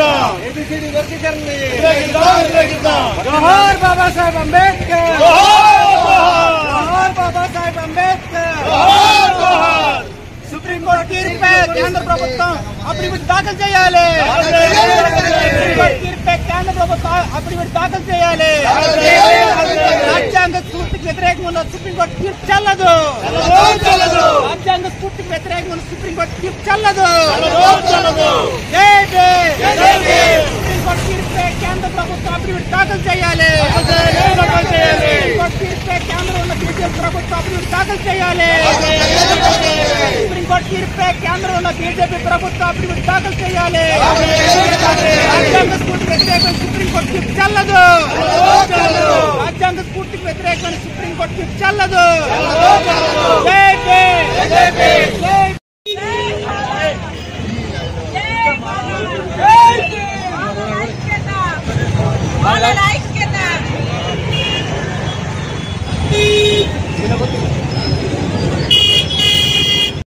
ABCD వర్గీకరణని జోహార్ బాబా సాహెబ్ అంబేద్కర్, జోహార్ Baba Saheb Ambedkar. Supreme court తీర్పే కేంద్ర ప్రభుత్వం affidavit దాఖలు చేయాలి. సుప్రీంకోర్టు తీర్పే కేంద్ర ప్రభుత్వం అఫిడవిట్ దాఖలు చేయాలి. రాజ్యాంగ స్ఫూర్తికి వ్యతిరేకంగా ఉన్న సుప్రీంకోర్టు తీర్పు చెల్లదు. రాజ్యాంగ స్ఫూర్తికి వ్యతిరేకంగా ఉన్న సుప్రీంకోర్టు తీర్పు చెల్లదు. సుప్రీంకోర్టు తీర్పే కేంద్ర ప్రభుత్వం అఫిడవిట్ దాఖలు చేయాలి. సుప్రీంకోర్టు తీర్పే కేంద్రం ఉన్న బీజేపీ ప్రభుత్వం అఫిడవిట్ దాఖలు చేయాలి. సుప్రీంకోర్టు తీర్పే కేంద్రం ఉన్న బీజేపీ ప్రభుత్వం అఫిడవిట్ దాఖలు చేయాలి. రాజ్యాంగ స్ఫూర్తికి వ్యతిరేకమైన సుప్రీంకోర్టు తీర్పు చెల్లదు. రాజ్యాంగ స్ఫూర్తికి వ్యతిరేకమైన సుప్రీంకోర్టు తీర్పు చెల్లదు. జై